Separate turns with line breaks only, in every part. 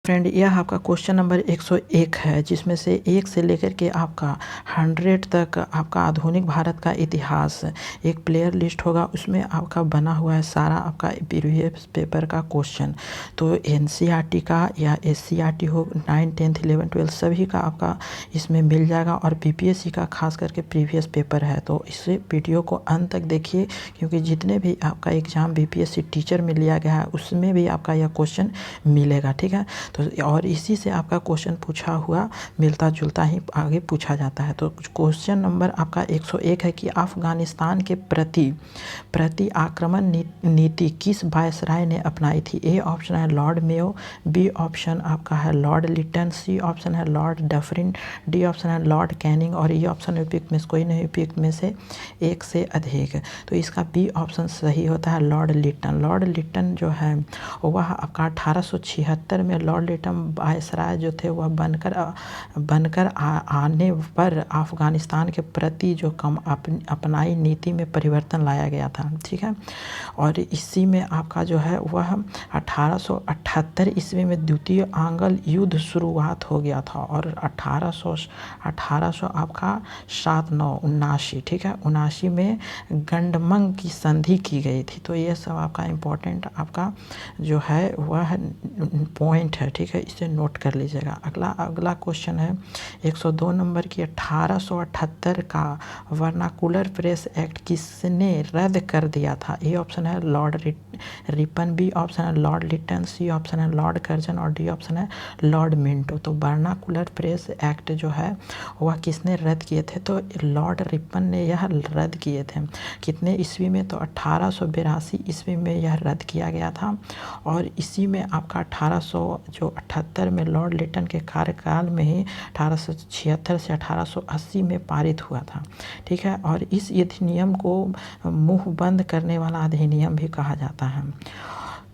Friend, यह आपका question number 101 है, जिसमें से 1 से लेकर के आपका 100 तक आपका आधुनिक भारत का इतिहास एक प्लेयर लिस्ट होगा। उसमें आपका बना हुआ है सारा आपका प्रीवियस पेपर का क्वेश्चन। तो एनसीईआरटी का या एससीईआरटी हो, 9, 10, 11, 12 सभी का आपका इसमें मिल जाएगा। और बीपीएससी का खास करके प्रीवियस पेपर है, तो इस वीडियो को अंत तक देखिए, क्योंकि जितने भी आपका एग्ज़ाम बीपीएससी टीचर में लिया गया है उसमें भी आपका यह क्वेश्चन मिलेगा। ठीक है, तो और इसी से आपका क्वेश्चन पूछा हुआ मिलता जुलता ही आगे पूछा जाता है। तो क्वेश्चन नंबर आपका 101 है कि अफ़गानिस्तान के प्रति आक्रमण नीति किस वायसराय ने अपनाई थी। ए ऑप्शन है लॉर्ड मेयो, बी ऑप्शन आपका है लॉर्ड लिटन, सी ऑप्शन है लॉर्ड डफरिन, डी ऑप्शन है लॉर्ड कैनिंग और ई ऑप्शन उपयुक्त में से कोई नहीं, उपयुक्त में से एक से अधिक। तो इसका बी ऑप्शन सही होता है लॉर्ड लिटन। लॉर्ड लिटन जो है वह आपका 1876 में लॉर्ड लिटन वायसराय जो थे वह बनकर आने पर अफ़गानिस्तान के प्रति जो अपनाई नीति में परिवर्तन लाया गया था। ठीक है, और इसी में आपका जो है वह 1878 ईस्वी में द्वितीय आंग्ल युद्ध शुरुआत हो गया था और 1800 आपका 79 ठीक है 79 में गंडमंग की संधि की गई थी। तो ये सब आपका इम्पोर्टेंट आपका जो है वह पॉइंट है। ठीक है, इसे नोट कर लीजिएगा। अगला क्वेश्चन है 102 नंबर की 1878 का वर्नाकुलर प्रेस एक्ट किसने रद्द कर दिया था। ए ऑप्शन है लॉर्ड रिपन, बी ऑप्शन है लॉर्ड लिटन, सी ऑप्शन है लॉर्ड कर्जन और डी ऑप्शन है लॉर्ड मिंटो। तो वर्नाकुलर प्रेस एक्ट जो है वह किसने रद्द किए थे, तो लॉर्ड रिपन ने यह रद्द किए थे। कितने ईस्वी में, तो 1882 ईस्वी में यह रद्द किया गया था। और इसी में आपका 1878 में लॉर्ड लिटन के कार्यकाल में ही 1876 से 1880 में पारित हुआ था। ठीक है, और इस अधिनियम को मुंह बंद करने वाला अधिनियम भी कहा जाता है।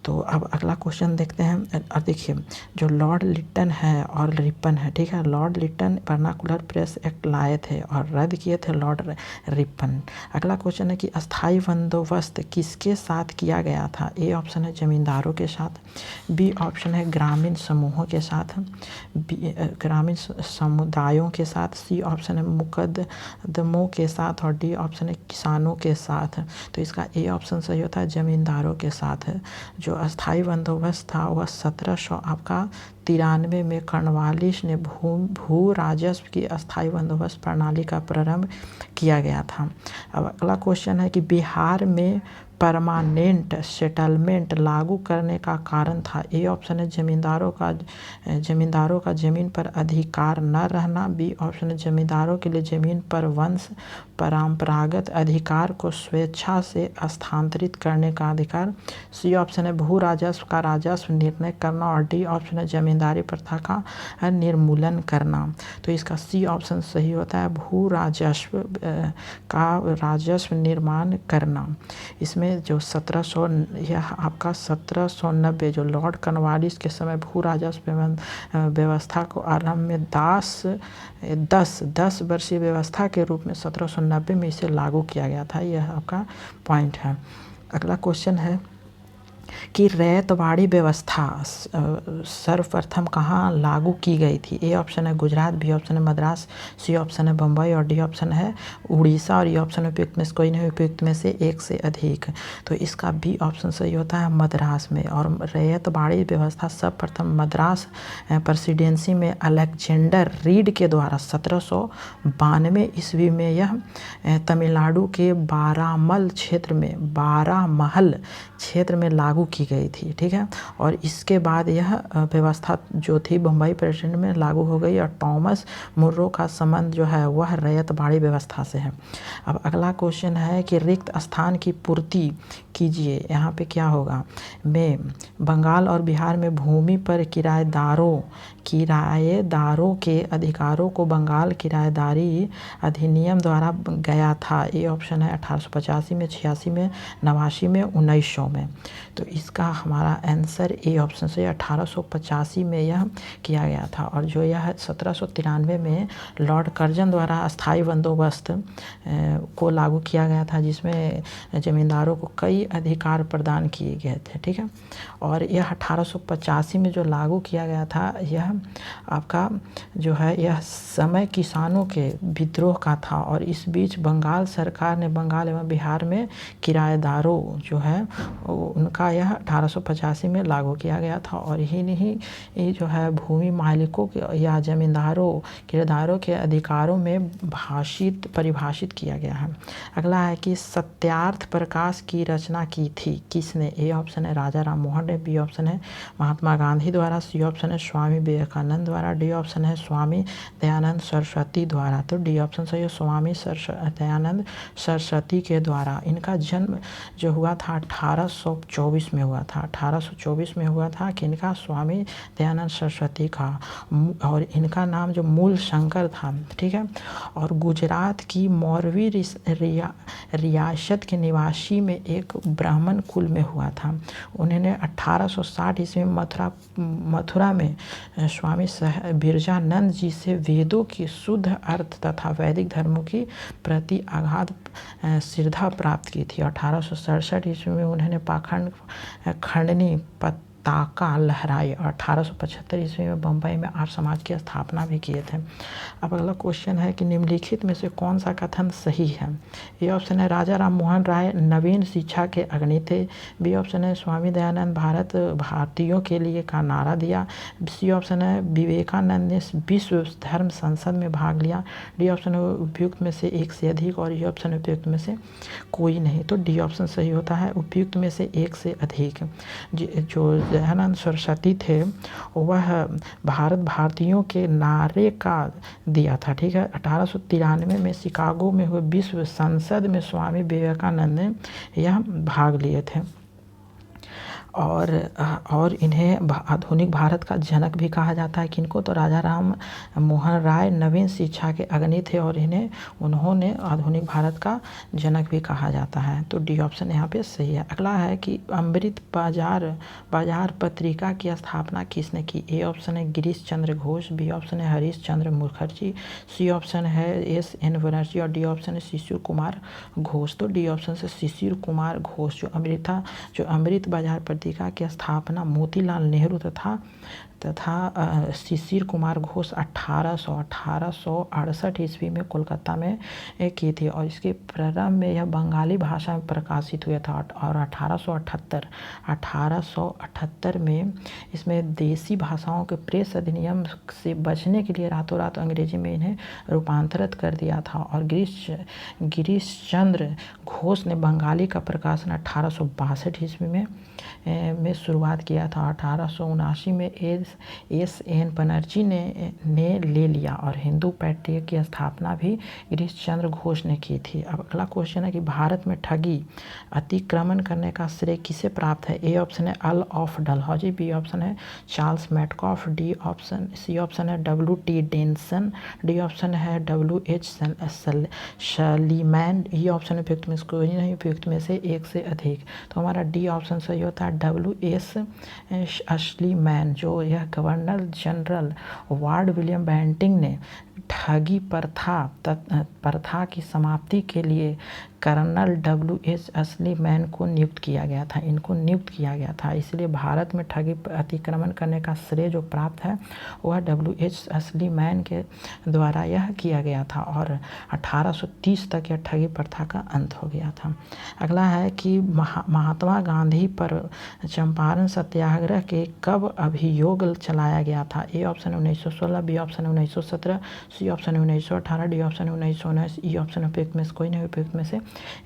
तो अब अगला क्वेश्चन देखते हैं। और देखिए, जो लॉर्ड लिटन है और रिपन है, ठीक है, Lord Lytton vernacular press act लाए थे और रद्द किए थे लॉर्ड रिपन। अगला क्वेश्चन है कि अस्थाई बंदोबस्त किसके साथ किया गया था। ए ऑप्शन है जमींदारों के साथ, बी ऑप्शन है ग्रामीण समूहों के साथ, ग्रामीण समुदायों के साथ, सी ऑप्शन है मुकदमों के साथ और डी ऑप्शन है किसानों के साथ। तो इसका ए ऑप्शन सही होता है जमींदारों के साथ। जो अस्थाई बंदोबस्त था वह 1700 आपका 93 में कॉर्नवालिस ने भू राजस्व की अस्थाई बंदोबस्त प्रणाली का प्रारंभ किया गया था। अब अगला क्वेश्चन है कि बिहार में परमानेंट सेटलमेंट लागू करने का कारण था। ए ऑप्शन है जमींदारों का जमीन पर अधिकार न रहना, बी ऑप्शन है जमींदारों के लिए जमीन पर वंश परंपरागत अधिकार को स्वेच्छा से स्थानांतरित करने का अधिकार, सी ऑप्शन है भू राजस्व का राजस्व निर्णय करना और डी ऑप्शन है जमींदारी प्रथा का निर्मूलन करना। तो इसका सी ऑप्शन सही होता है भू राजस्व का राजस्व निर्माण करना। इसमें जो 1700 यह आपका 1790 जो लॉर्ड कॉर्नवालिस के समय भू राजस्व व्यवस्था को आरंभ में 10 वर्षीय व्यवस्था के रूप में 1790 में इसे लागू किया गया था। यह आपका पॉइंट है। अगला क्वेश्चन है कि रैयतवाड़ी व्यवस्था सर्वप्रथम कहाँ लागू की गई थी। ए ऑप्शन है गुजरात, बी ऑप्शन है मद्रास, सी ऑप्शन है बम्बई और डी ऑप्शन है उड़ीसा और ये ऑप्शन उपयुक्त में से कोई नहीं, उपयुक्त में से एक से अधिक। तो इसका बी ऑप्शन सही होता है मद्रास में। और रैयतवाड़ी व्यवस्था सर्वप्रथम मद्रास प्रेसिडेंसी में अलेक्जेंडर रीड के द्वारा 1792 ईस्वी में यह तमिलनाडु के बारामल क्षेत्र में लागू की गई थी। ठीक है, और इसके बाद यह व्यवस्था जो थी बम्बई प्रेसिडेंट में लागू हो गई और थॉमस मुर्रो का संबंध जो है वह रैयतवाड़ी व्यवस्था से है। अब अगला क्वेश्चन है कि रिक्त स्थान की पूर्ति कीजिए। यहाँ पे क्या होगा, में बंगाल और बिहार में भूमि पर किराएदारों के अधिकारों को बंगाल किराएदारी अधिनियम द्वारा गया था। ए ऑप्शन है 1885 में, 86 में, 89 में, 1900 में। तो इसका हमारा आंसर ए ऑप्शन से 1885 में यह किया गया था। और जो यह 1793 में लॉर्ड कर्जन द्वारा अस्थाई बंदोबस्त को लागू किया गया था, जिसमें ज़मींदारों को कई अधिकार प्रदान किए गए थे। ठीक है, और यह 1885 में जो लागू किया गया था, यह आपका जो है यह समय किसानों के विद्रोह का था। और इस बीच बंगाल सरकार ने बंगाल एवं बिहार में किराएदारों जो है उनका यह 1885 में लागू किया गया था। और यही नहीं, ये जो है भूमि मालिकों के या जमींदारों किराएदारों के अधिकारों में परिभाषित किया गया है। अगला है कि सत्यार्थ प्रकाश की रचना की थी किसने? ए ऑप्शन है राजा राम मोहन राय, बी ऑप्शन है महात्मा गांधी द्वारा, सी ऑप्शन है स्वामी विवेकानंद द्वारा, डी ऑप्शन है स्वामी दयानंद सरस्वती द्वारा। तो डी ऑप्शन सही है, स्वामी दयानंद सरस्वती के द्वारा। इनका जन्म जो हुआ था 1824 में हुआ था। 1824 में हुआ था कि इनका स्वामी दयानंद सरस्वती का, और इनका नाम जो मूल शंकर था। ठीक है, और गुजरात की मौरवी रियासत के निवासी में एक ब्राह्मण कुल में हुआ था। उन्होंने 1860 ईस्वी में मथुरा में स्वामी बिरजानंद जी से वेदों की शुद्ध अर्थ तथा वैदिक धर्मों की प्रति अगाध श्रद्धा प्राप्त की थी। 1867 ईस्वी में उन्होंने पाखंड खंडनी पताका लहराई। और 1875 ईस्वी में बम्बई में आर्य समाज की स्थापना भी किए थे। अब अगला क्वेश्चन है कि निम्नलिखित में से कौन सा कथन सही है? ए ऑप्शन है राजा राम मोहन राय नवीन शिक्षा के अग्नि थे, बी ऑप्शन है स्वामी दयानंद भारतीयों के लिए का नारा दिया, सी ऑप्शन है विवेकानंद ने विश्व धर्म संसद में भाग लिया, डी ऑप्शन है उपयुक्त में से एक से अधिक, और ये ऑप्शन है उपयुक्त में से कोई नहीं। तो डी ऑप्शन सही होता है, उपयुक्त में से एक से अधिक। जो दयानंद सरस्वती थे वह भारतीयों के नारे का दिया था। ठीक है, 1893 में शिकागो में हुए विश्व संसद में स्वामी विवेकानंद ने यह भाग लिए थे। और इन्हें आधुनिक भारत का जनक भी कहा जाता है। किनको? तो राजा राम मोहन राय नवीन शिक्षा के अग्नि थे, और उन्होंने आधुनिक भारत का जनक भी कहा जाता है। तो डी ऑप्शन यहाँ पे सही है। अगला है कि अमृत बाजार पत्रिका की स्थापना किसने की? ए ऑप्शन है गिरीश चंद्र घोष, बी ऑप्शन है हरीश चंद्र मुखर्जी, सी ऑप्शन है एस.एन. बनर्जी, और डी ऑप्शन है शिशिर कुमार घोष। तो डी ऑप्शन से शिशिर कुमार घोष जो अमृत बाजार पत्रिका की स्थापना मोतीलाल नेहरू तथा शिशिर कुमार घोष 1868 ईस्वी में कोलकाता में की थी। और इसके प्रारंभ में यह बंगाली भाषा में प्रकाशित हुआ था। और 1878 में इसमें देसी भाषाओं के प्रेस अधिनियम से बचने के लिए रातों रात अंग्रेजी में इन्हें रूपांतरित कर दिया था। और गिरीश चंद्र घोष ने बंगाली का प्रकाशन 1862 ईस्वी में शुरुआत किया था। 1879 में एस.एन. बनर्जी ने ले लिया, और हिंदू पैट्रियट की स्थापना भी गिरीश चंद्र घोष ने की थी। अब अगला क्वेश्चन है कि भारत में ठगी अतिक्रमण करने का श्रेय किसे प्राप्त है? ए ऑप्शन है Earl of Dalhousie, B option है चार्ल्स मैटकॉफ, सी ऑप्शन है W.T. डेनसन, डी ऑप्शन है W.H. सलीमैन, ये ऑप्शन उपयुक्त में से कोई नहीं, उपयुक्त में से एक से अधिक। तो हमारा डी ऑप्शन सही होता है W.S. सलीमैन, जो यह गवर्नर जनरल वार्ड विलियम बेंटिंग ने ठगी प्रथा की समाप्ति के लिए कर्नल W.H. सलीमैन को नियुक्त किया गया था। इनको नियुक्त किया गया था, इसलिए भारत में ठगी अतिक्रमण करने का श्रेय जो प्राप्त है वह W.H. सलीमैन के द्वारा यह किया गया था। और 1830 तक यह ठगी प्रथा का अंत हो गया था। अगला है कि महात्मा गांधी पर चंपारण सत्याग्रह के कब अभियोग चलाया गया था? A option 1916, B option 1917, C option 1918, D option 1919, E option उपयुक्त में से कोई नहीं, उपयुक्त में से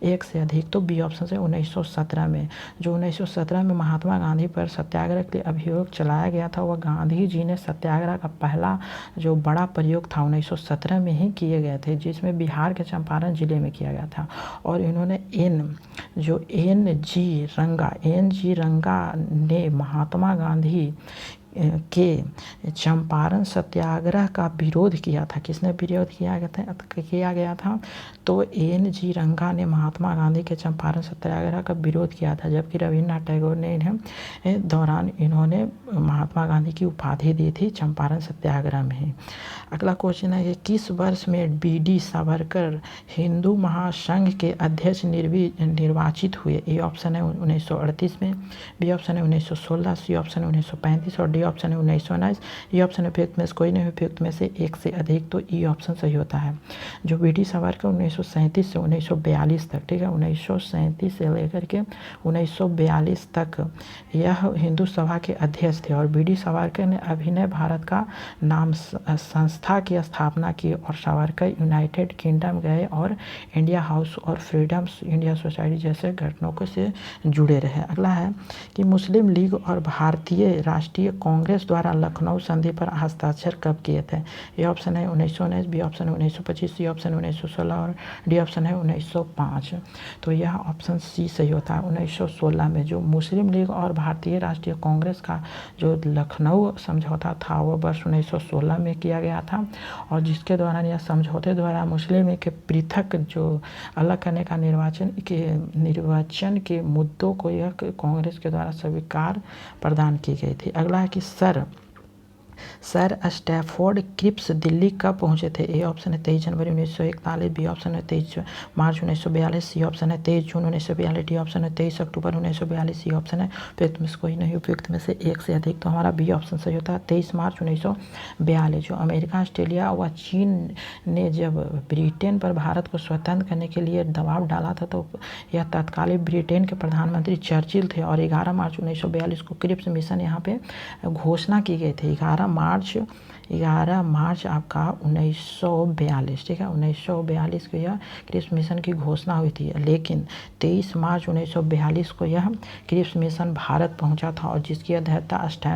एक से अधिक। तो बी ऑप्शन से 1917 में, जो 1917 में महात्मा गांधी पर सत्याग्रह के लिए अभियोग चलाया गया था, वह गांधी जी ने सत्याग्रह का पहला जो बड़ा प्रयोग था 1917 में ही किए गए थे, जिसमें बिहार के चंपारण जिले में किया गया था। और इन्होंने एन जी रंगा ने महात्मा गांधी के चंपारण सत्याग्रह का विरोध किया था। किसने विरोध किया गया था? तो एन.जी. रंगा ने महात्मा गांधी के चंपारण सत्याग्रह का विरोध किया था, जबकि रविन्द्रनाथ टैगोर ने इन्होंने महात्मा गांधी की उपाधि दी थी चंपारण सत्याग्रह में। अगला क्वेश्चन है कि किस वर्ष में बी.डी. सावरकर हिंदू महासंघ के अध्यक्ष निर्वाचित हुए? ए ऑप्शन है 1938 में, बी ऑप्शन है 1916, सी ऑप्शन है 1935 और डी ऑप्शन है 1919। ये ऑप्शन उपयुक्त में से कोई नहीं, उपयुक्त में से एक से अधिक, तो ई ऑप्शन सही होता है। जो बी.डी. सावरकर 1937 से 1942 तक, ठीक है, 1937 से लेकर के 1942 तक यह हिंदू सभा के अध्यक्ष थे। और बी.डी. सावरकर ने अभिनव भारत का नाम संस्था की स्थापना की और सावरकर यूनाइटेड किंगडम गए और इंडिया हाउस और फ्रीडम्स इंडिया सोसाइटी जैसे घटनाओं से जुड़े रहे। अगला है कि मुस्लिम लीग और भारतीय राष्ट्रीय कांग्रेस द्वारा लखनऊ संधि पर हस्ताक्षर कब किए थे? ए ऑप्शन है 1919, बी ऑप्शन है 1925, सी ऑप्शन 1916 और डी ऑप्शन है 1905। तो यह ऑप्शन सी सही होता है। 1916 में जो मुस्लिम लीग और भारतीय राष्ट्रीय कांग्रेस का जो लखनऊ समझौता था वो वर्ष 1916 में किया गया था, और जिसके दौरान यह समझौते द्वारा मुस्लिम लीग के पृथक जो अलग करने का निर्वाचन के मुद्दों को यह कांग्रेस के द्वारा स्वीकार प्रदान की गई थी। अगला है कि सर स्टैफोर्ड क्रिप्स दिल्ली कब पहुंचे थे? ए ऑप्शन है 23 जनवरी 1941, बी ऑप्शन है 23 मार्च 1942, सी ऑप्शन है 23 जून 1942, डी ऑप्शन है 23 अक्टूबर 1942, सी ऑप्शन है उपयुक्त में से कोई नहीं, उपयुक्त में से एक से अधिक, तो हमारा बी ऑप्शन सही होता है 23 मार्च 1942। जो अमेरिका, ऑस्ट्रेलिया व चीन ने जब ब्रिटेन पर भारत को स्वतंत्र करने के लिए दबाव डाला था, तो यह तत्कालीन ब्रिटेन के प्रधानमंत्री चर्चिल थे, और 11 मार्च 1942 को क्रिप्स मिशन यहाँ पे घोषणा की गई थी। 11 मार्च आपका 1942, ठीक है, 1942 को यह क्रिप्स मिशन की घोषणा हुई थी, लेकिन 23 मार्च 1942 को यह क्रिप्स मिशन भारत पहुंचा था, और जिसकी अध्यक्षता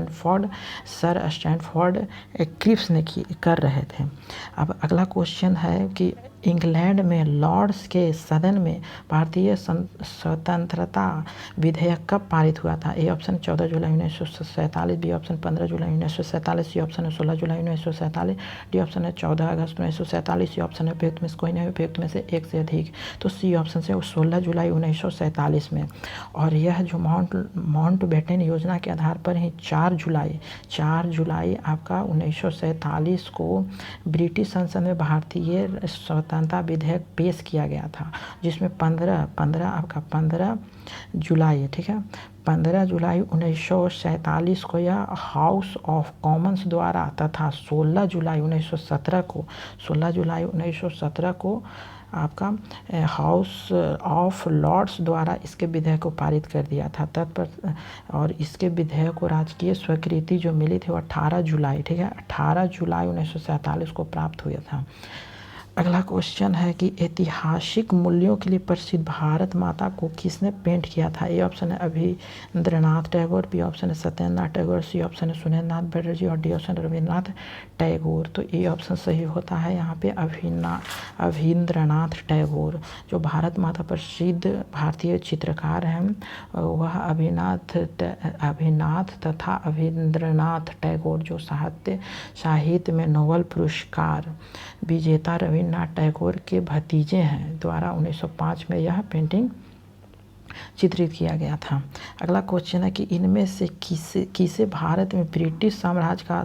सर स्टैनफोर्ड क्रिप्स ने कर रहे थे। अब अगला क्वेश्चन है कि इंग्लैंड में लॉर्ड्स के सदन में भारतीय स्वतंत्रता विधेयक कब पारित हुआ था? ए ऑप्शन 14 जुलाई 1947, बी ऑप्शन 15 जुलाई 1947, सी ऑप्शन है 16 जुलाई 1947, डी ऑप्शन है 14 अगस्त 1947, सी ऑप्शन है उपयुक्त में से कोई नहीं, उपयुक्त में से एक से अधिक, तो सी ऑप्शन से 16 जुलाई 1947 में। और यह जो माउंटबेटन योजना के आधार पर ही 4 जुलाई आपका 1947 को ब्रिटिश संसद में भारतीय स्वतंत्रता विधेयक पेश किया गया था, जिसमें 15 जुलाई, ठीक है, 15 जुलाई 1947 को यह हाउस ऑफ कॉमन्स द्वारा तथा 16 जुलाई 1917 को आपका हाउस ऑफ लॉर्ड्स द्वारा इसके विधेयक को पारित कर दिया था और इसके विधेयक को राजकीय स्वीकृति जो मिली थी वो 18 जुलाई, ठीक है, 18 जुलाई 1947 को प्राप्त हुआ था। अगला क्वेश्चन है कि ऐतिहासिक मूल्यों के लिए प्रसिद्ध भारत माता को किसने पेंट किया था? ए ऑप्शन है अभिन्द्रनाथ टैगोर, बी ऑप्शन है सत्येंद्रनाथ टैगोर, सी ऑप्शन है सुरेंद्रनाथ बैनर्जी और डी ऑप्शन रविन्द्रनाथ टैगोर। तो ए ऑप्शन सही होता है यहाँ पे अभिन्द्रनाथ टैगोर। जो भारत माता प्रसिद्ध भारतीय चित्रकार हैं वह अभिनाथ तथा अभिन्द्रनाथ टैगोर, जो साहित्य में नोबेल पुरस्कार विजेता रविन्द्रनाथ टैगोर के भतीजे हैं, द्वारा 1905 में यह पेंटिंग चित्रित किया गया था। अगला क्वेश्चन है कि इनमें से किसे भारत में ब्रिटिश साम्राज्य का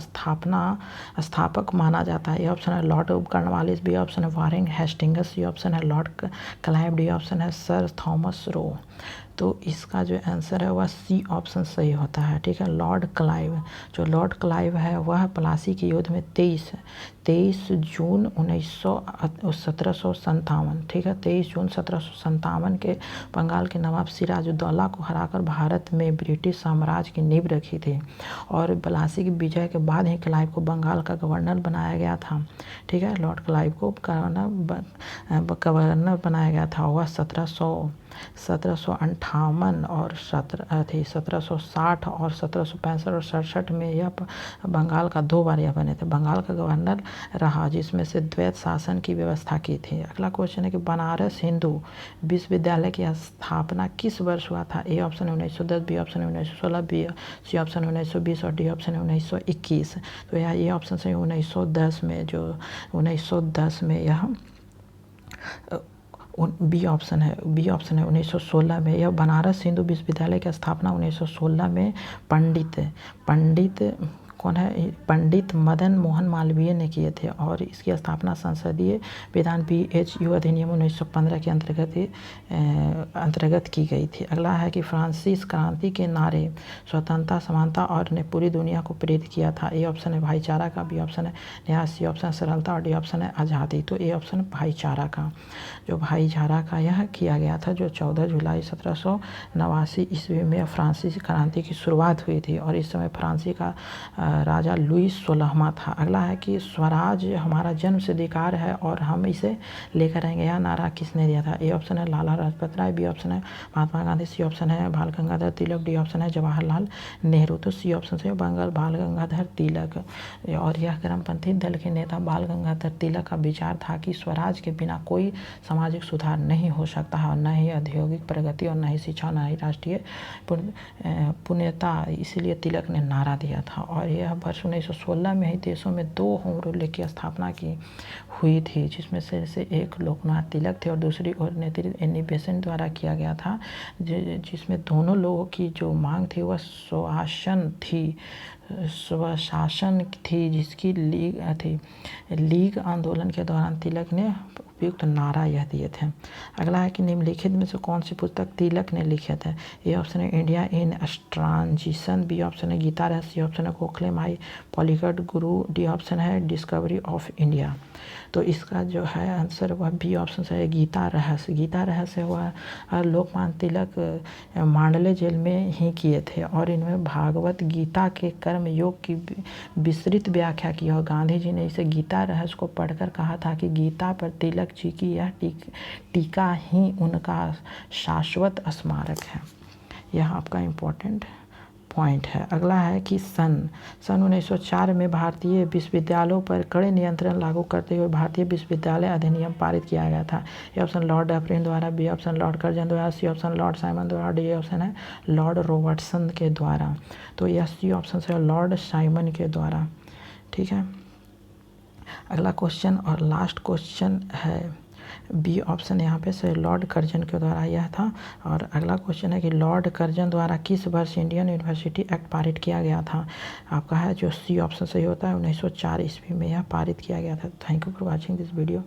स्थापक माना जाता है? ए ऑप्शन है लॉर्ड कॉर्नवालिस, बी ऑप्शन है वारेन हेस्टिंग्स, सी ऑप्शन है लॉर्ड क्लाइव, डी ऑप्शन है सर थॉमस रो। तो इसका जो आंसर है वह सी ऑप्शन सही होता है, ठीक है, लॉर्ड क्लाइव। जो लॉर्ड क्लाइव है वह प्लासी के युद्ध में 23 जून 1757, ठीक है, 23 जून 1757 के बंगाल के नवाब सिराजुद्दौला को हराकर भारत में ब्रिटिश साम्राज्य की नींव रखी थी। और प्लासी की विजय के बाद ही क्लाइव को बंगाल का गवर्नर बनाया गया था, ठीक है, लॉर्ड क्लाइव को गवर्नर बनाया गया था। वह 1758 और 1760 और 1765 और 67 में यह बंगाल का 2 बार यह बने थे, बंगाल का गवर्नर रहा, जिसमें से द्वैत शासन की व्यवस्था की थी। अगला क्वेश्चन है कि बनारस हिंदू विश्वविद्यालय की स्थापना किस वर्ष हुआ था? ए ऑप्शन है 1910, बी ऑप्शन है 1916, बी सी ऑप्शन है 1920 और डी ऑप्शन है 1921। तो यह ये ऑप्शन है 1910 में, जो 1910 में यह बी ऑप्शन है 1916 में यह बनारस हिंदू विश्वविद्यालय की स्थापना 1916 में पंडित कौन है? पंडित मदन मोहन मालवीय ने किए थे और इसकी स्थापना संसदीय विधान BHU अधिनियम 1915 के अंतर्गत की गई थी। अगला है कि फ्रांसीसी क्रांति के नारे स्वतंत्रता, समानता और ने पूरी दुनिया को प्रेरित किया था। ए ऑप्शन है भाईचारा का, बी ऑप्शन है न्याय, सी ऑप्शन सरलता और डी ऑप्शन है आज़ादी। तो ए ऑप्शन भाईचारा का, जो भाईचारा का यह किया गया था, जो 14 जुलाई 1789 ईस्वी में फ्रांसीसी क्रांति की शुरुआत हुई थी और इस समय फ्रांसी का राजा लुईस 16वां था। अगला है कि स्वराज हमारा जन्म सिद्ध अधिकार है और हम इसे लेकर आएंगे, यह नारा किसने दिया था? ए ऑप्शन है लाला लाजपत राय, बी ऑप्शन है महात्मा गांधी, सी ऑप्शन है बाल गंगाधर तिलक, डी ऑप्शन है जवाहरलाल नेहरू। तो सी ऑप्शन से बाल गंगाधर तिलक। और यह गर्मपंथी दल के नेता बाल गंगाधर तिलक का विचार था कि स्वराज के बिना कोई सामाजिक सुधार नहीं हो सकता है और न ही औद्योगिक प्रगति और न ही शिक्षा, न ही राष्ट्रीय पुण्यता। इसीलिए तिलक ने नारा दिया था और यह वर्ष 1916 में ही देशों में 2 होम रूल की स्थापना की हुई थी, जिसमें से एक लोकनाथ तिलक थे और दूसरी ओर नेत्री एनी बेसेंट द्वारा किया गया था, जिसमें दोनों लोगों की जो मांग थी वह स्वशासन थी, जिसकी लीग आंदोलन के दौरान तिलक ने उपयुक्त नारा यह दिए थे। अगला है कि निम्नलिखित में से कौन सी पुस्तक तिलक ने लिखे थे? ए ऑप्शन है India in transition, B option है गीता रहस्य, सी ऑप्शन है खोखले माई पॉलीगढ़ गुरु, डी ऑप्शन है डिस्कवरी ऑफ इंडिया। तो इसका जो है आंसर वह बी ऑप्शन है गीता रहस्य। गीता रहस्य वह लोकमान्य तिलक मांडले जेल में ही किए थे और इनमें भागवत गीता के कर्म योग की विस्तृत व्याख्या की और गांधी जी ने इसे गीता रहस्य को पढ़कर कहा था कि गीता पर तिलक जी की यह टीका ही उनका शाश्वत स्मारक है। यह आपका इम्पोर्टेंट पॉइंट है। अगला है कि सन 1904 में भारतीय विश्वविद्यालयों पर कड़े नियंत्रण लागू करते हुए भारतीय विश्वविद्यालय अधिनियम पारित किया गया था। ए ऑप्शन लॉर्ड डफरिन द्वारा, बी ऑप्शन लॉर्ड कर्जन द्वारा, सी ऑप्शन लॉर्ड साइमन द्वारा, डी ऑप्शन है लॉर्ड रॉबर्टसन के द्वारा। तो यह सी ऑप्शन है लॉर्ड साइमन के द्वारा। ठीक है। अगला क्वेश्चन और लास्ट क्वेश्चन है बी ऑप्शन यहाँ पे से लॉर्ड कर्जन के द्वारा यह था। और अगला क्वेश्चन है कि लॉर्ड कर्जन द्वारा किस वर्ष इंडियन यूनिवर्सिटी एक्ट पारित किया गया था? आपका है जो सी ऑप्शन सही होता है 1904 ईस्वी में यह पारित किया गया था। Thank you for watching this video.